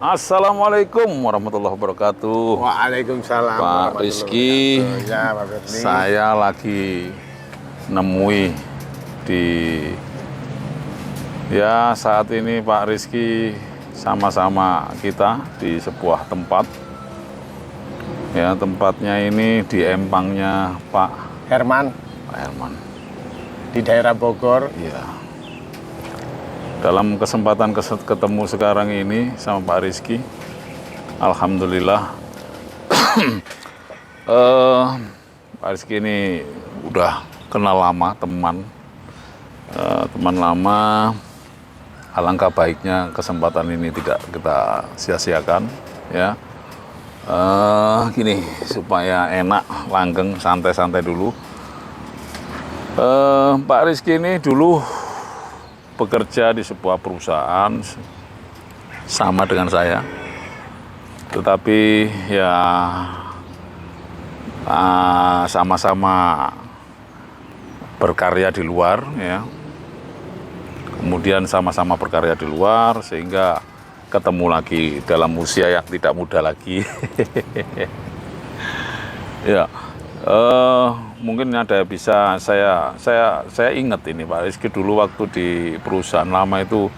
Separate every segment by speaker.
Speaker 1: Assalamualaikum warahmatullahi wabarakatuh.
Speaker 2: Waalaikumsalam
Speaker 1: Pak
Speaker 2: warahmatullahi
Speaker 1: Rizky,
Speaker 2: wabarakatuh. Ya, Pak Firly.
Speaker 1: saya lagi nemui di saat ini Pak Rizky sama-sama kita di sebuah tempat. Ya, tempatnya ini di empangnya Pak
Speaker 2: Herman
Speaker 1: Herman.
Speaker 2: di daerah Bogor.
Speaker 1: Ya. Dalam kesempatan ketemu sekarang ini sama Pak Rizky, alhamdulillah Pak Rizky ini udah kenal lama, teman lama. Alangkah baiknya kesempatan ini tidak kita sia-siakan, ya. Gini, supaya enak, langgeng, santai-santai dulu. Pak Rizky ini dulu bekerja di sebuah perusahaan sama dengan saya, tetapi ya sama-sama berkarya di luar, ya. Kemudian sama-sama berkarya di luar sehingga ketemu lagi dalam usia yang tidak muda lagi. Ya. Mungkin ada bisa saya ingat ini Pak Rizky dulu waktu di perusahaan lama itu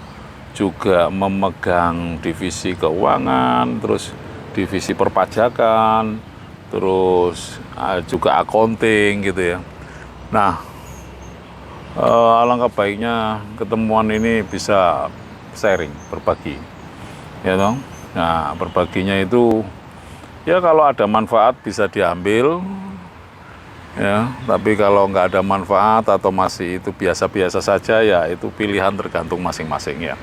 Speaker 1: juga memegang divisi keuangan, terus divisi perpajakan, terus juga accounting gitu ya. Nah, alangkah baiknya ketemuan ini bisa sharing, berbagi, ya toh. Nah, berbaginya itu ya kalau ada manfaat bisa diambil. Ya, tapi kalau nggak ada manfaat atau masih itu biasa-biasa saja, ya itu pilihan tergantung masing-masing ya.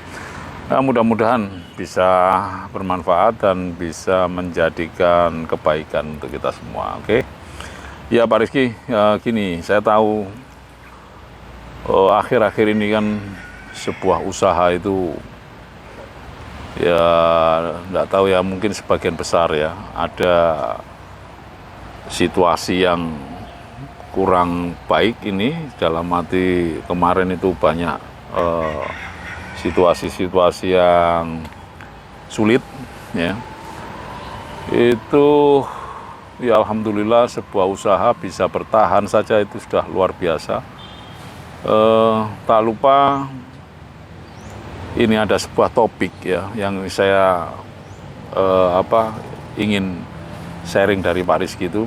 Speaker 1: Nah, mudah-mudahan bisa bermanfaat dan bisa menjadikan kebaikan untuk kita semua, oke? Ya Pak Rizky, ya, gini, saya tahu akhir-akhir ini kan sebuah usaha itu ya nggak tahu ya, mungkin sebagian besar ya ada situasi yang kurang baik ini, dalam arti kemarin itu banyak situasi-situasi yang sulit ya. Itu ya alhamdulillah sebuah usaha bisa bertahan saja itu sudah luar biasa. Tak lupa ini ada sebuah topik ya yang saya ingin sharing dari Pak Rizky itu.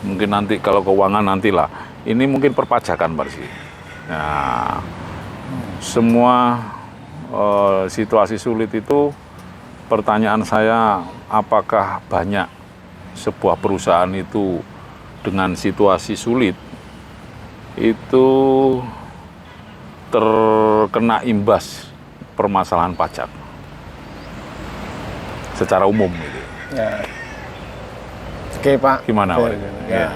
Speaker 1: Mungkin nanti kalau keuangan nantilah. Ini mungkin perpajakan Pak Rizky. Nah, semua situasi sulit itu, pertanyaan saya, apakah banyak sebuah perusahaan itu dengan situasi sulit itu terkena imbas permasalahan pajak secara umum gitu.
Speaker 2: Ya. Oke Pak.
Speaker 1: Gimana Pak? Ya.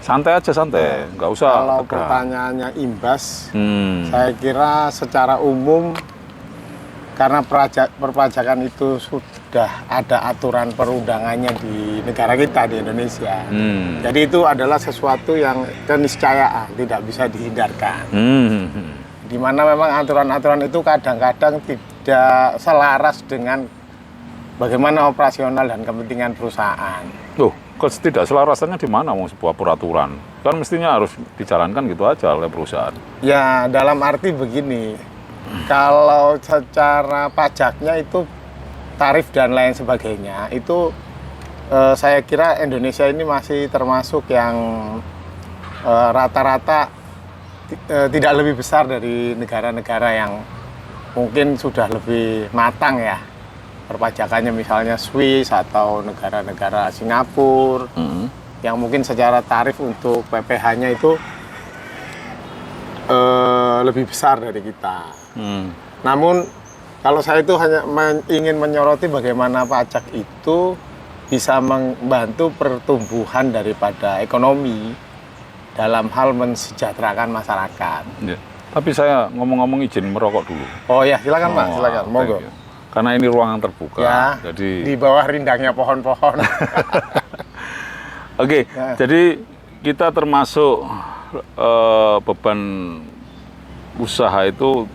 Speaker 1: Santai aja, santai, nggak usah
Speaker 2: Kalau
Speaker 1: tegang.
Speaker 2: pertanyaannya imbas, saya kira secara umum karena perpajakan itu sudah ada aturan perundangannya di negara kita, di Indonesia. Jadi itu adalah sesuatu yang keniscayaan, tidak bisa dihindarkan. Di mana memang aturan-aturan itu kadang-kadang tidak selaras dengan bagaimana operasional dan kepentingan perusahaan.
Speaker 1: Loh, ketidakselarasannya di mana mau sebuah peraturan? Kan mestinya harus dijalankan gitu aja oleh perusahaan.
Speaker 2: Ya, dalam arti begini, kalau secara pajaknya itu tarif dan lain sebagainya, itu saya kira Indonesia ini masih termasuk yang rata-rata tidak lebih besar dari negara-negara yang mungkin sudah lebih matang ya. Perpajakannya misalnya Swiss atau negara-negara Singapura yang mungkin secara tarif untuk PPh-nya itu lebih besar dari kita. Namun kalau saya itu hanya ingin menyoroti bagaimana pajak itu bisa membantu pertumbuhan daripada ekonomi dalam hal mensejahterakan masyarakat.
Speaker 1: Ya. Tapi saya ngomong-ngomong izin merokok dulu.
Speaker 2: Oh ya, silakan Pak, silakan, monggo.
Speaker 1: Karena ini ruangan terbuka,
Speaker 2: ya,
Speaker 1: jadi
Speaker 2: di bawah rindangnya pohon-pohon.
Speaker 1: Oke, ya. Jadi kita termasuk beban usaha itu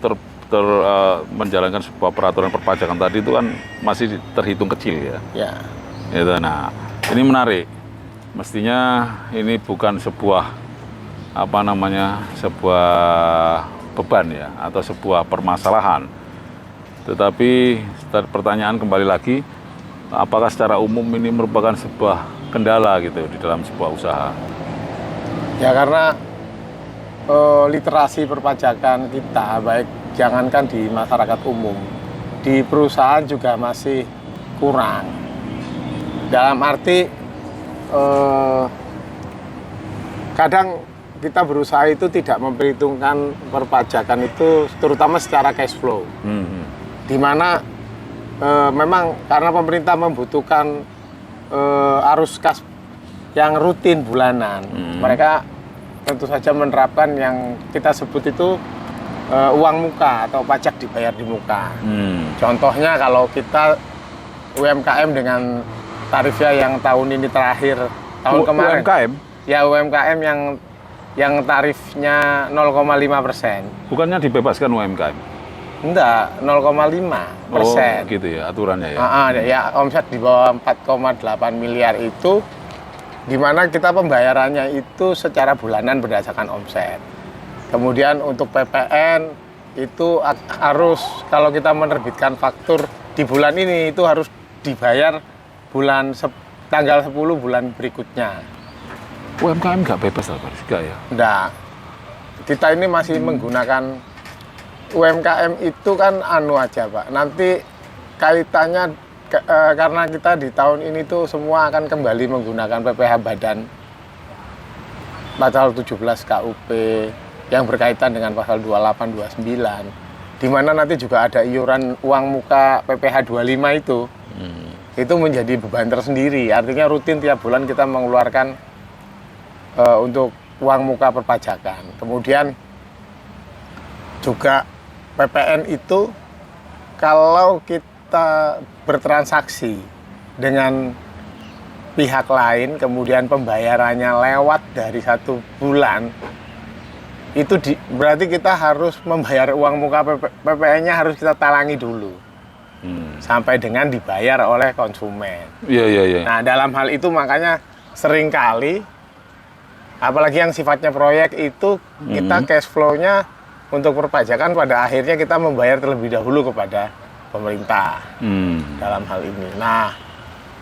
Speaker 1: menjalankan sebuah peraturan perpajakan tadi itu kan masih terhitung kecil ya.
Speaker 2: Ya.
Speaker 1: Gitu. Nah, ini menarik. Mestinya ini bukan sebuah sebuah beban ya atau sebuah permasalahan. Tetapi pertanyaan kembali lagi, apakah secara umum ini merupakan sebuah kendala gitu di dalam sebuah usaha?
Speaker 2: Ya karena literasi perpajakan kita, baik jangankan di masyarakat umum, di perusahaan juga masih kurang. Dalam arti kadang kita berusaha itu tidak memperhitungkan perpajakan itu terutama secara cash flow. Di mana memang karena pemerintah membutuhkan arus kas yang rutin bulanan, mereka tentu saja menerapkan yang kita sebut itu uang muka atau pajak dibayar di muka. Contohnya kalau kita UMKM dengan tarifnya yang tahun ini terakhir, tahun kemarin.
Speaker 1: UMKM? Ya
Speaker 2: UMKM yang tarifnya 0,5%.
Speaker 1: Bukannya dibebaskan UMKM?
Speaker 2: Enggak, 0,5%.
Speaker 1: Oh gitu ya aturannya ya?
Speaker 2: Ya omset di bawah 4,8 miliar itu, di mana kita pembayarannya itu secara bulanan berdasarkan omset. Kemudian untuk PPN itu harus, kalau kita menerbitkan faktur di bulan ini itu harus dibayar tanggal 10 bulan berikutnya.
Speaker 1: UMKM nggak bebas lah Pak Rizka ya?
Speaker 2: Enggak, kita ini masih menggunakan UMKM itu kan aja Pak, nanti kaitannya karena kita di tahun ini tuh semua akan kembali menggunakan PPh Badan pasal 17 KUP yang berkaitan dengan pasal 28, 29, di mana nanti juga ada iuran uang muka PPh 25 itu menjadi beban tersendiri. Artinya rutin tiap bulan kita mengeluarkan untuk uang muka perpajakan. Kemudian juga PPN itu kalau kita bertransaksi dengan pihak lain, kemudian pembayarannya lewat dari 1 bulan, itu berarti kita harus membayar uang muka PPN-nya harus kita talangi dulu. Sampai dengan dibayar oleh konsumen.
Speaker 1: Iya.
Speaker 2: Nah, dalam hal itu makanya seringkali, apalagi yang sifatnya proyek itu, kita cash flow-nya untuk perpajakan pada akhirnya kita membayar terlebih dahulu kepada pemerintah dalam hal ini. Nah,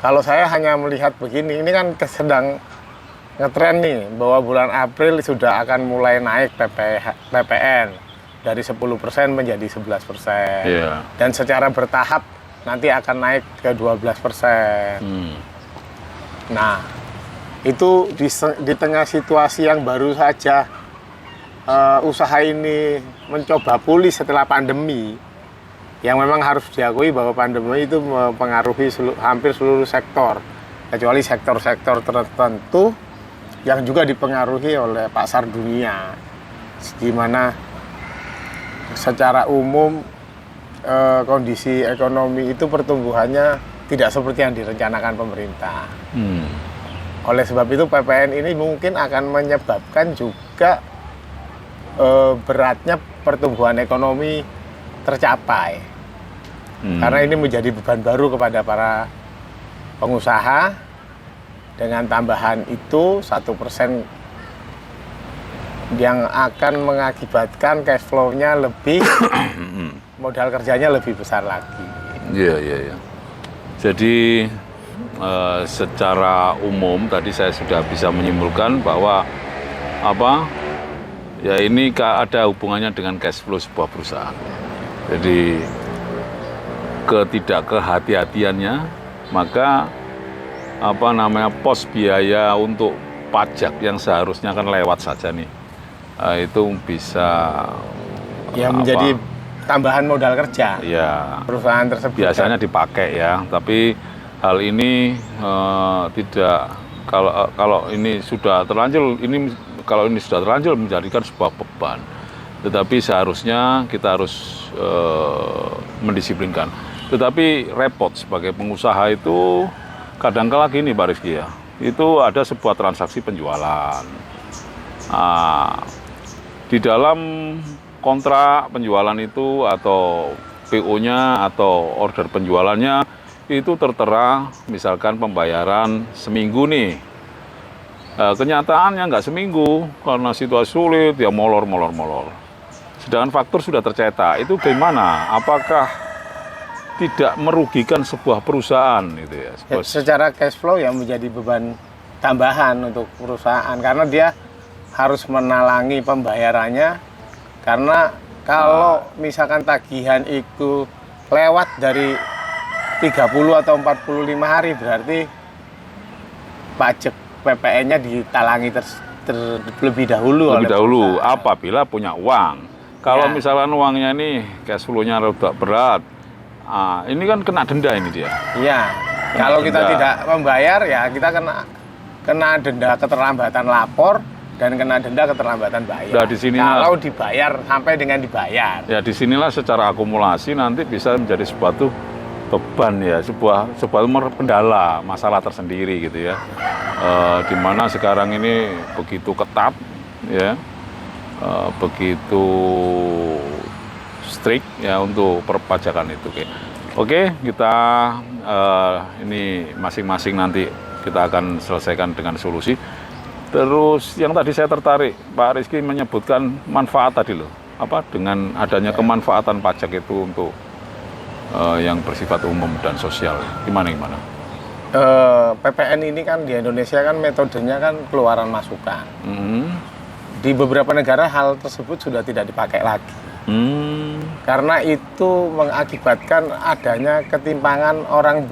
Speaker 2: kalau saya hanya melihat begini, ini kan sedang ngetren nih, bahwa bulan April sudah akan mulai naik PPN dari 10% menjadi 11%.
Speaker 1: Yeah.
Speaker 2: Dan secara bertahap nanti akan naik ke 12%. Nah, itu di tengah situasi yang baru saja usaha ini mencoba pulih setelah pandemi, yang memang harus diakui bahwa pandemi itu mempengaruhi hampir seluruh sektor, kecuali sektor-sektor tertentu yang juga dipengaruhi oleh pasar dunia, di mana secara umum kondisi ekonomi itu pertumbuhannya tidak seperti yang direncanakan pemerintah. Oleh sebab itu PPN ini mungkin akan menyebabkan juga beratnya pertumbuhan ekonomi tercapai. Karena ini menjadi beban baru kepada para pengusaha. Dengan tambahan itu 1% yang akan mengakibatkan cash flow-nya lebih, modal kerjanya lebih besar lagi.
Speaker 1: Iya. Jadi secara umum tadi saya sudah bisa menyimpulkan bahwa ya ini ada hubungannya dengan cash flow sebuah perusahaan. Jadi ketidakhati-hatiannya, maka pos biaya untuk pajak yang seharusnya kan lewat saja nih, itu bisa
Speaker 2: ya menjadi tambahan modal kerja
Speaker 1: ya
Speaker 2: perusahaan tersebut.
Speaker 1: Biasanya dipakai ya, tapi hal ini tidak, kalau ini sudah terlanjur, kalau ini sudah terlanjur menjadikan sebuah beban. Tetapi seharusnya kita harus mendisiplinkan. Tetapi repot sebagai pengusaha itu kadang-kala gini Pak Rizky ya, itu ada sebuah transaksi penjualan. Di dalam kontrak penjualan itu atau PO-nya atau order penjualannya itu tertera misalkan pembayaran seminggu nih. Kenyataannya nggak seminggu karena situasi sulit ya molor. Sedangkan faktur sudah tercetak, itu gimana? Apakah tidak merugikan sebuah perusahaan gitu ya?
Speaker 2: Secara cash flow ya menjadi beban tambahan untuk perusahaan karena dia harus menalangi pembayarannya, karena kalau misalkan tagihan itu lewat dari 30 atau 45 hari berarti pajak PPN-nya ditalangi terlebih dahulu.
Speaker 1: Lebih dahulu apabila punya uang. Kalau misalkan uangnya ini cash flow-nya rada berat, ini kan kena denda ini dia.
Speaker 2: Iya. Kalau kita tidak membayar ya kita kena denda keterlambatan lapor dan kena denda keterlambatan bayar.
Speaker 1: Nah,
Speaker 2: kalau dibayar sampai dengan dibayar.
Speaker 1: Ya disinilah secara akumulasi nanti bisa menjadi suatu beban ya, sebuah kendala masalah tersendiri gitu ya. Dimana sekarang ini begitu ketat ya. Begitu strict ya untuk perpajakan itu. Oke, kita ini masing-masing nanti kita akan selesaikan dengan solusi. Terus yang tadi saya tertarik, Pak Rizky menyebutkan manfaat tadi loh, apa dengan adanya kemanfaatan pajak itu untuk yang bersifat umum dan sosial, gimana?
Speaker 2: PPN ini kan di Indonesia kan metodenya kan keluaran masukan. Di beberapa negara hal tersebut sudah tidak dipakai lagi. Karena itu mengakibatkan adanya ketimpangan orang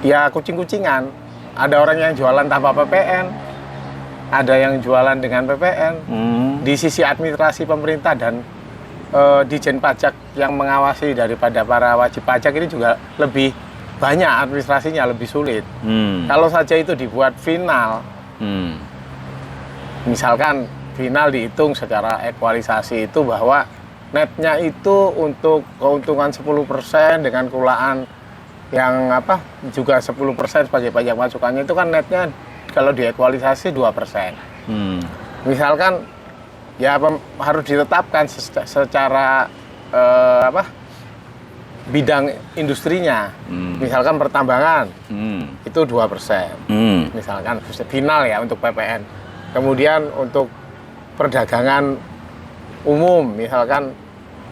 Speaker 2: kucing-kucingan. Ada orang yang jualan tanpa PPN, ada yang jualan dengan PPN. Di sisi administrasi pemerintah dan Dijen Pajak yang mengawasi daripada para wajib pajak ini juga lebih banyak administrasinya, lebih sulit. Kalau saja itu dibuat final, misalkan final dihitung secara ekualisasi itu bahwa netnya itu untuk keuntungan 10% dengan kulaan yang juga 10% sebagai pajak masukannya, itu kan netnya kalau diekualisasi 2%. Misalkan ya harus ditetapkan secara bidang industrinya. Misalkan pertambangan itu 2%. Misalkan final ya untuk PPN. Kemudian untuk perdagangan umum misalkan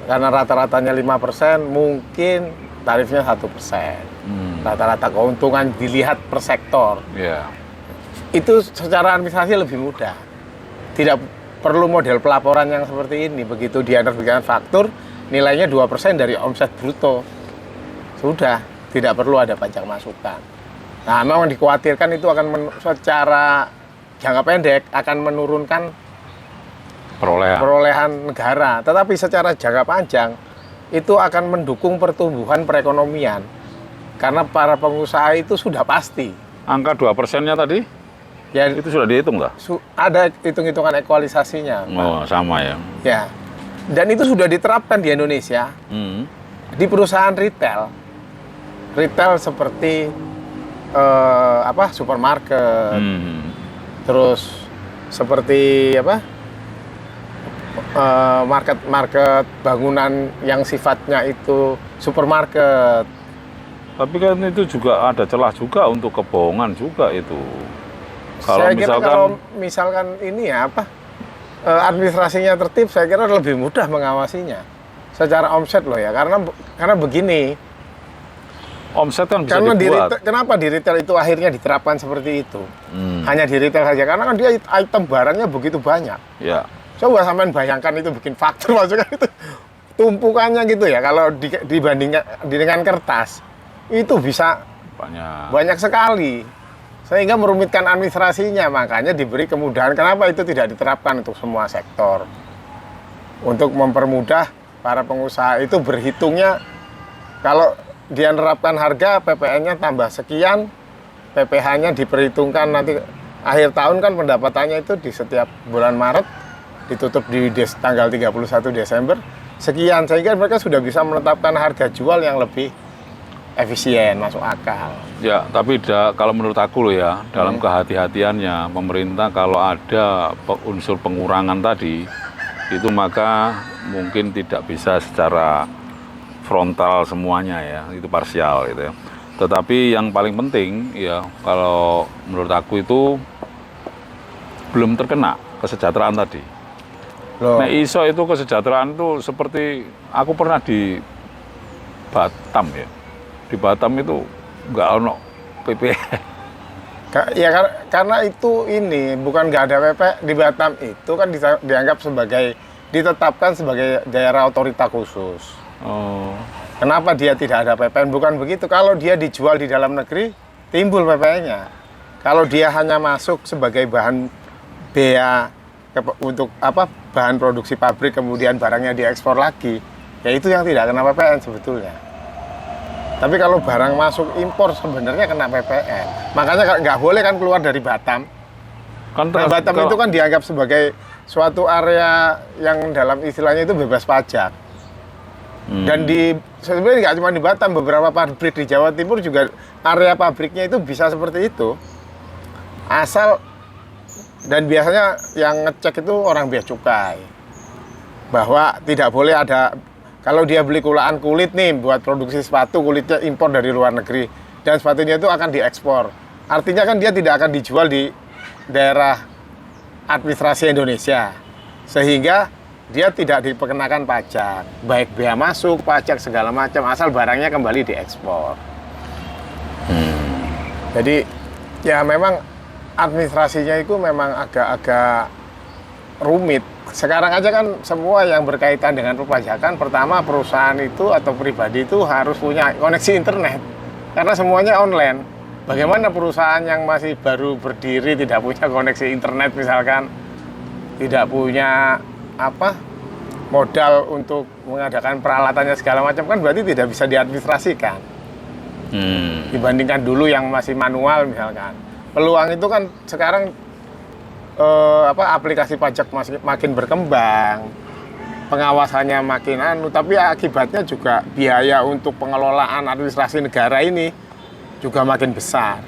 Speaker 2: karena rata-ratanya 5%, mungkin tarifnya 1%. Rata-rata keuntungan dilihat per sektor. Itu secara administrasi lebih mudah. Tidak perlu model pelaporan yang seperti ini. Begitu dia menerbitkan faktur, nilainya 2% dari omset bruto. Sudah, tidak perlu ada pajak masukan. Nah, memang dikhawatirkan itu akan secara jangka pendek akan menurunkan perolehan negara. Tetapi secara jangka panjang itu akan mendukung pertumbuhan perekonomian. Karena para pengusaha itu sudah pasti.
Speaker 1: Angka 2%-nya tadi? Ya, itu sudah dihitung nggak?
Speaker 2: Ada hitung-hitungan ekualisasinya.
Speaker 1: Oh, sama ya?
Speaker 2: Ya. Dan itu sudah diterapkan di Indonesia. Di perusahaan retail. Retail seperti supermarket. Terus seperti market bangunan yang sifatnya itu supermarket.
Speaker 1: Tapi kan itu juga ada celah juga untuk kebohongan juga itu. Kalau
Speaker 2: misalkan ini administrasinya tertib, saya kira lebih mudah mengawasinya secara omset loh ya, karena begini.
Speaker 1: Omset kan bisa
Speaker 2: karena
Speaker 1: dibuat.
Speaker 2: Kenapa di retail itu akhirnya diterapkan seperti itu? Hanya di retail saja, karena kan dia item barangnya begitu banyak.
Speaker 1: Ya.
Speaker 2: Coba sampean bayangkan itu bikin faktur maksudnya itu tumpukannya gitu ya. Kalau dibandingkan dengan kertas itu bisa banyak sekali, sehingga merumitkan administrasinya. Makanya diberi kemudahan. Kenapa itu tidak diterapkan untuk semua sektor? Untuk mempermudah para pengusaha itu berhitungnya, kalau dia nerapkan harga, PPN-nya tambah sekian, PPh-nya diperhitungkan nanti akhir tahun kan pendapatannya itu di setiap bulan Maret ditutup di tanggal 31 Desember sekian, sehingga mereka sudah bisa menetapkan harga jual yang lebih efisien, masuk akal.
Speaker 1: Ya, tapi kalau menurut aku loh ya, dalam kehati-hatiannya pemerintah kalau ada unsur pengurangan tadi itu maka mungkin tidak bisa secara frontal semuanya ya, itu parsial gitu ya. Tetapi yang paling penting ya, kalau menurut aku itu belum terkena kesejahteraan tadi.
Speaker 2: Loh.
Speaker 1: Nah, iso itu kesejahteraan itu seperti aku pernah di Batam ya. Di Batam itu nggak ono PPN.
Speaker 2: Ya karena itu ini bukan nggak ada PP di Batam itu kan dianggap sebagai ditetapkan sebagai daerah otorita khusus.
Speaker 1: Oh.
Speaker 2: Kenapa dia tidak ada PPN? Bukan begitu. Kalau dia dijual di dalam negeri timbul PPN-nya. Kalau dia hanya masuk sebagai bahan bea untuk bahan produksi pabrik kemudian barangnya diekspor lagi, ya itu yang tidak kena PPN sebetulnya. Tapi kalau barang masuk impor sebenarnya kena PPN. Makanya nggak boleh kan keluar dari Batam. Kan Batam itu kan dianggap sebagai suatu area yang dalam istilahnya itu bebas pajak. Dan sebenarnya nggak cuma di Batam, beberapa pabrik di Jawa Timur juga area pabriknya itu bisa seperti itu. Asal dan biasanya yang ngecek itu orang bea cukai. Bahwa tidak boleh ada. Kalau dia beli kulaan kulit nih buat produksi sepatu, kulitnya impor dari luar negeri dan sepatunya itu akan diekspor. Artinya kan dia tidak akan dijual di daerah administrasi Indonesia. Sehingga dia tidak diperkenakan pajak, baik bea masuk, pajak segala macam asal barangnya kembali diekspor. Jadi ya memang administrasinya itu memang agak-agak rumit. Sekarang aja kan semua yang berkaitan dengan perpajakan, pertama perusahaan itu atau pribadi itu harus punya koneksi internet. Karena semuanya online. Bagaimana perusahaan yang masih baru berdiri tidak punya koneksi internet misalkan, tidak punya modal untuk mengadakan peralatannya segala macam, kan berarti tidak bisa diadministrasikan. Dibandingkan dulu yang masih manual misalkan. Peluang itu kan sekarang aplikasi pajak makin berkembang, pengawasannya makin tapi akibatnya juga biaya untuk pengelolaan administrasi negara ini juga makin besar,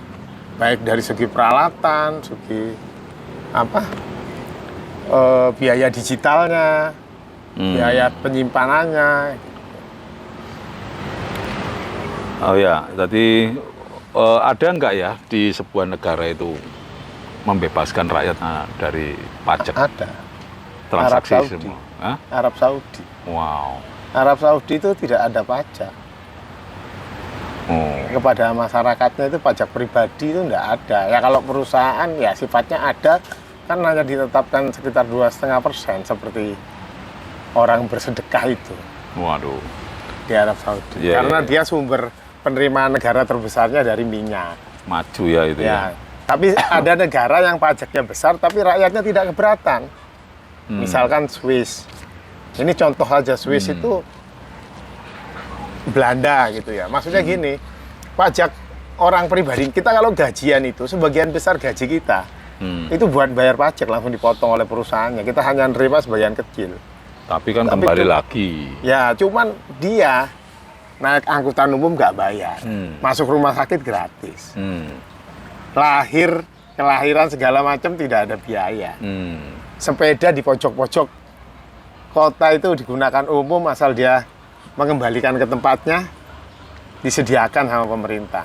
Speaker 2: baik dari segi peralatan, segi biaya digitalnya, biaya penyimpanannya.
Speaker 1: Oh ya, jadi ada nggak ya di sebuah negara itu membebaskan rakyatnya dari pajak?
Speaker 2: Ada.
Speaker 1: Transaksi
Speaker 2: Arab Saudi.
Speaker 1: semua. Hah?
Speaker 2: Arab Saudi.
Speaker 1: Wow.
Speaker 2: Arab Saudi itu tidak ada pajak. Kepada masyarakatnya itu pajak pribadi itu tidak ada. Ya kalau perusahaan ya sifatnya ada, kan hanya ditetapkan sekitar 2,5% seperti orang bersedekah itu.
Speaker 1: Waduh.
Speaker 2: Di Arab Saudi. Karena dia sumber penerimaan negara terbesarnya dari minyak.
Speaker 1: Maju ya itu ya.
Speaker 2: Tapi ada negara yang pajaknya besar tapi rakyatnya tidak keberatan. Misalkan Swiss. Ini contoh aja, Swiss itu Belanda gitu ya. Maksudnya gini, pajak orang pribadi kita kalau gajian itu sebagian besar gaji kita itu buat bayar pajak langsung dipotong oleh perusahaannya. Kita hanya nerima sebagian kecil.
Speaker 1: Tapi kan kembali lagi.
Speaker 2: Ya, cuman dia naik angkutan umum nggak bayar, masuk rumah sakit gratis. Kelahiran segala macam tidak ada biaya. Sepeda di pojok-pojok kota itu digunakan umum asal dia mengembalikan ke tempatnya disediakan sama pemerintah.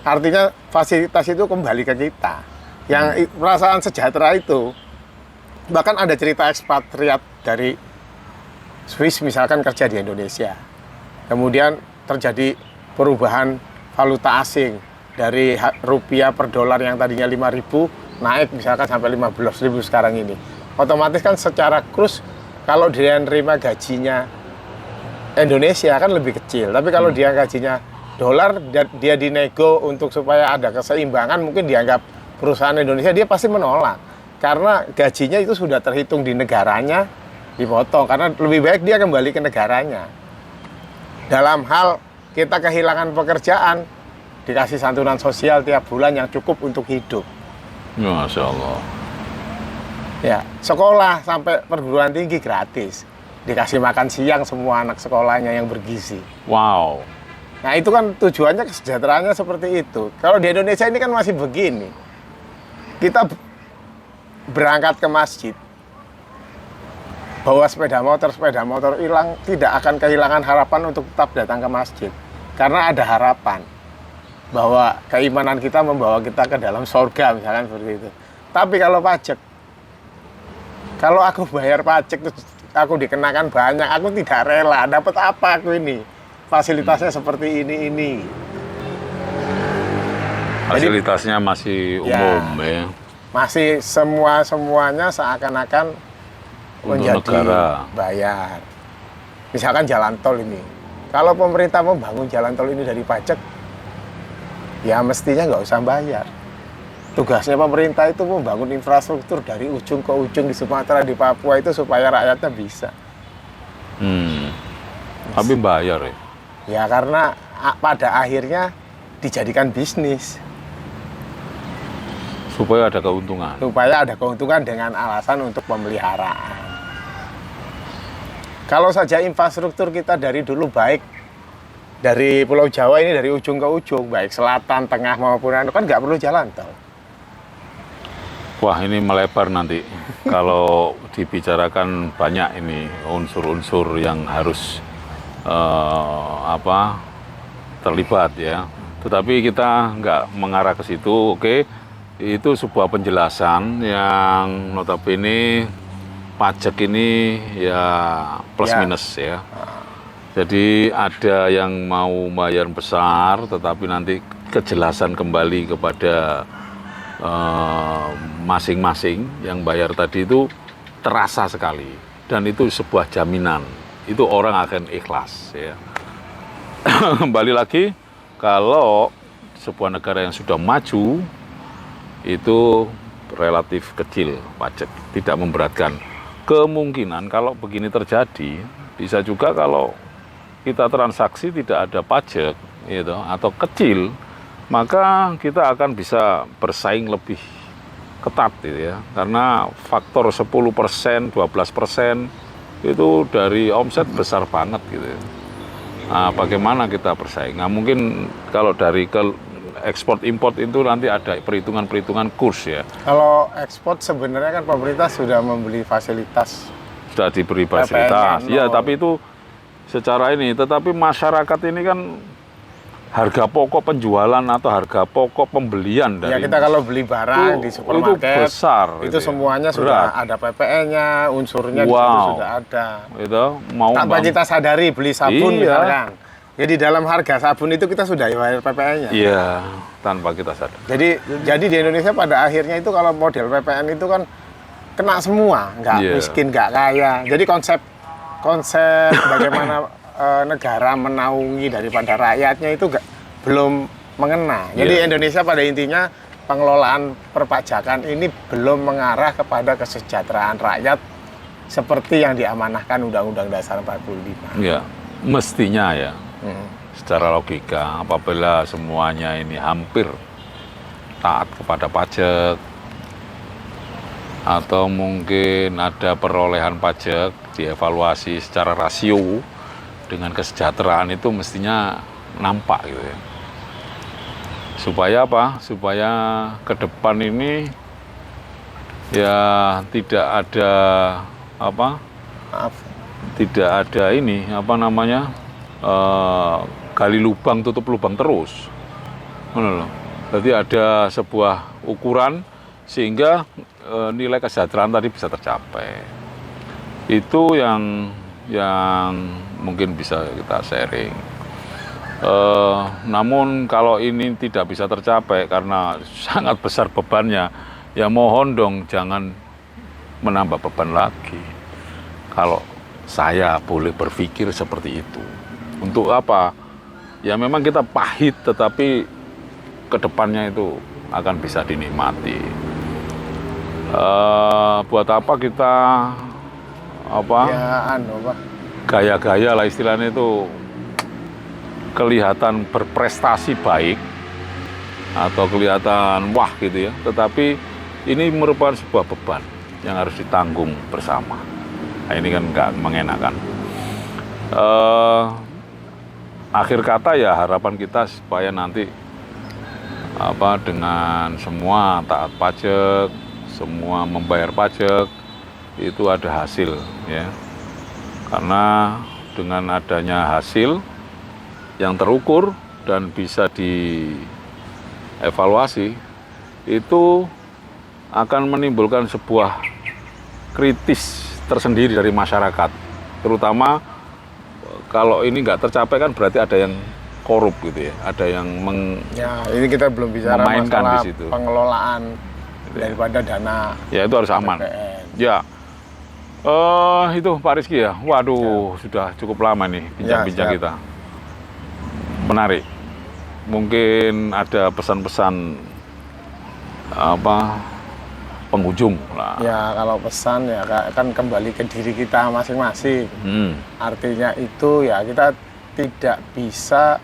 Speaker 2: Artinya fasilitas itu kembali ke kita. Yang perasaan sejahtera itu, bahkan ada cerita ekspatriat dari Swiss misalkan kerja di Indonesia. Kemudian terjadi perubahan valuta asing. Dari rupiah per dolar yang tadinya 5.000 naik misalkan sampai 15.000 sekarang ini. Otomatis kan secara kurs kalau dia nerima gajinya Indonesia kan lebih kecil. Tapi kalau dia gajinya dolar, dia dinego untuk supaya ada keseimbangan, mungkin dianggap perusahaan Indonesia, dia pasti menolak. Karena gajinya itu sudah terhitung di negaranya, dipotong. Karena lebih baik dia kembali ke negaranya. Dalam hal kita kehilangan pekerjaan, dikasih santunan sosial tiap bulan yang cukup untuk hidup.
Speaker 1: Masya Allah.
Speaker 2: Ya, sekolah sampai perguruan tinggi gratis. Dikasih makan siang semua anak sekolahnya yang bergizi.
Speaker 1: Wow.
Speaker 2: Nah itu kan tujuannya kesejahteraannya seperti itu. Kalau di Indonesia ini kan masih begini. Kita berangkat ke masjid. bawa sepeda motor hilang, tidak akan kehilangan harapan untuk tetap datang ke masjid. Karena ada harapan bahwa keimanan kita membawa kita ke dalam surga, misalkan seperti itu. Tapi kalau pajak, kalau aku bayar pajak terus aku dikenakan banyak, aku tidak rela. Dapat apa aku ini? Fasilitasnya seperti ini.
Speaker 1: Fasilitasnya masih umum ya.
Speaker 2: Masih semuanya seakan-akan
Speaker 1: Untuk
Speaker 2: menjadi
Speaker 1: negara.
Speaker 2: bayar. Misalkan jalan tol ini. Kalau pemerintah mau bangun jalan tol ini dari pajak, ya mestinya nggak usah bayar. Tugasnya pemerintah itu membangun infrastruktur dari ujung ke ujung di Sumatera, di Papua itu supaya rakyatnya bisa.
Speaker 1: Tapi bayar ya.
Speaker 2: Ya karena pada akhirnya dijadikan bisnis.
Speaker 1: Supaya ada keuntungan.
Speaker 2: Supaya ada keuntungan dengan alasan untuk pemeliharaan. Kalau saja infrastruktur kita dari dulu baik, dari Pulau Jawa ini dari ujung ke ujung, baik selatan, tengah maupun kan nggak perlu jalan tol.
Speaker 1: Wah, ini melebar nanti. Kalau dibicarakan banyak ini unsur-unsur yang harus terlibat ya. Tetapi kita nggak mengarah ke situ. Oke, itu sebuah penjelasan yang notabene pajak ini ya plus minus ya. Jadi ada yang mau bayar besar, tetapi nanti kejelasan kembali kepada masing-masing yang bayar tadi itu terasa sekali, dan itu sebuah jaminan, itu orang akan ikhlas ya. Kembali lagi, kalau sebuah negara yang sudah maju itu relatif kecil pajak, tidak memberatkan. Kemungkinan kalau begini terjadi, bisa juga kalau kita transaksi tidak ada pajak gitu, atau kecil, maka kita akan bisa bersaing lebih ketat gitu ya. Karena faktor 10%, 12% itu dari omset besar banget gitu ya. Nah, bagaimana kita bersaing? Nah, mungkin kalau dari ekspor import itu nanti ada perhitungan kurs ya.
Speaker 2: Kalau ekspor sebenarnya kan pemerintah sudah membeli fasilitas.
Speaker 1: Sudah diberi fasilitas. Ya, tapi itu secara ini, tetapi masyarakat ini kan harga pokok penjualan atau harga pokok pembelian dari
Speaker 2: ya kita kalau beli barang di supermarket
Speaker 1: itu besar,
Speaker 2: itu
Speaker 1: gitu
Speaker 2: semuanya
Speaker 1: ya.
Speaker 2: sudah ada PPN-nya, unsurnya di situ sudah ada.
Speaker 1: Itu mau
Speaker 2: tanpa kita sadari beli sabun misalkan. Jadi dalam harga sabun itu kita sudah bayar PPN-nya.
Speaker 1: Iya, tanpa kita sadar.
Speaker 2: Jadi di Indonesia pada akhirnya itu kalau model PPN itu kan kena semua, nggak miskin, nggak kaya. Jadi konsep bagaimana negara menaungi daripada rakyatnya itu belum mengena. Jadi Indonesia pada intinya pengelolaan perpajakan ini belum mengarah kepada kesejahteraan rakyat seperti yang diamanahkan Undang-Undang Dasar 45.
Speaker 1: Ya, mestinya ya. Secara logika, apabila semuanya ini hampir taat kepada pajak, atau mungkin ada perolehan pajak dievaluasi secara rasio dengan kesejahteraan, itu mestinya nampak gitu ya. Supaya apa? Supaya ke depan ini ya tidak ada tidak ada ini gali lubang tutup lubang terus. Jadi ada sebuah ukuran sehingga nilai kesejahteraan tadi bisa tercapai. Itu yang mungkin bisa kita sharing. Namun kalau ini tidak bisa tercapai karena sangat besar bebannya, ya mohon dong jangan menambah beban lagi. Kalau saya boleh berpikir seperti itu. Untuk apa? Ya memang kita pahit, tetapi kedepannya itu akan bisa dinikmati. Buat apa kita gaya-gaya lah istilahnya itu, kelihatan berprestasi baik atau kelihatan wah gitu ya, tetapi ini merupakan sebuah beban yang harus ditanggung bersama. Nah, ini kan nggak mengenakan. Akhir kata ya harapan kita supaya nanti dengan semua taat pajak, semua membayar pajak, itu ada hasil ya. Karena dengan adanya hasil yang terukur dan bisa dievaluasi, itu akan menimbulkan sebuah kritis tersendiri dari masyarakat. Terutama kalau ini nggak tercapai kan berarti ada yang korup gitu ya, ada yang
Speaker 2: ya ini kita belum bicara
Speaker 1: memainkan
Speaker 2: masalah
Speaker 1: di situ.
Speaker 2: Pengelolaan
Speaker 1: Gitu ya.
Speaker 2: daripada dana
Speaker 1: Ya itu harus aman.
Speaker 2: BPN.
Speaker 1: Ya, itu Pak Rizky ya. Waduh, sudah cukup lama nih bincang-bincang
Speaker 2: siap.
Speaker 1: kita. Menarik. Mungkin ada pesan-pesan apa penghujung lah.
Speaker 2: Ya kalau pesan ya kan kembali ke diri kita masing-masing. Artinya itu ya kita tidak bisa.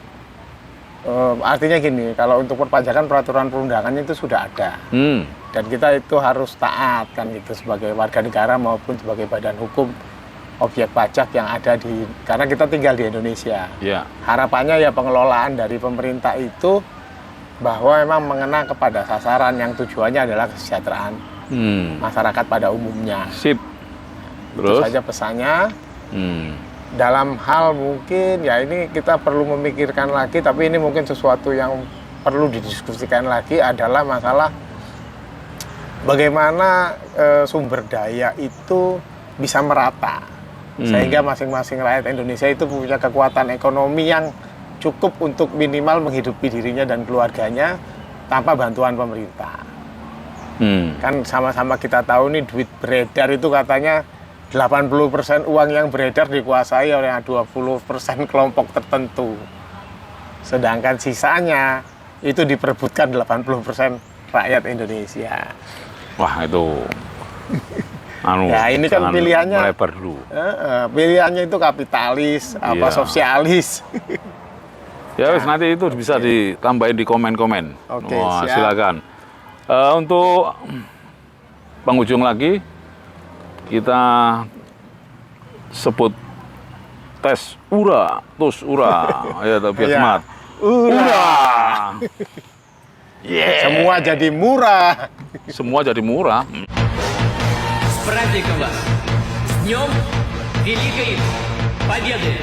Speaker 2: Artinya gini, kalau untuk perpajakan peraturan perundangannya itu sudah ada. Dan kita itu harus taat kan gitu sebagai warga negara maupun sebagai badan hukum objek pajak yang ada karena kita tinggal di Indonesia.
Speaker 1: Ya.
Speaker 2: Harapannya ya pengelolaan dari pemerintah itu bahwa memang mengena kepada sasaran yang tujuannya adalah kesejahteraan masyarakat pada umumnya.
Speaker 1: Sip.
Speaker 2: Terus? Itu
Speaker 1: Terus?
Speaker 2: saja pesannya. Dalam hal mungkin ya ini kita perlu memikirkan lagi, tapi ini mungkin sesuatu yang perlu didiskusikan lagi adalah masalah bagaimana sumber daya itu bisa merata sehingga masing-masing rakyat Indonesia itu punya kekuatan ekonomi yang cukup untuk minimal menghidupi dirinya dan keluarganya tanpa bantuan pemerintah. Kan sama-sama kita tahu nih duit beredar itu katanya 80% uang yang beredar dikuasai oleh 20% kelompok tertentu. Sedangkan sisanya itu diperebutkan 80% rakyat Indonesia.
Speaker 1: Wah itu
Speaker 2: ya ini kan pilihannya
Speaker 1: melebar dulu.
Speaker 2: Pilihannya itu kapitalis apa sosialis.
Speaker 1: Ya wis, nanti itu bisa ditambahin di komen-komen.
Speaker 2: Oke,
Speaker 1: Wah,
Speaker 2: siap.
Speaker 1: silakan. Untuk penghujung lagi kita sebut tes ura, tus ura, ya biar
Speaker 2: Iya.
Speaker 1: semangat. Ura. Yeah.
Speaker 2: Semua jadi murah.
Speaker 1: Semua jadi murah.
Speaker 3: С праздником вас! С Днем Великой Победы!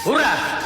Speaker 3: Ура!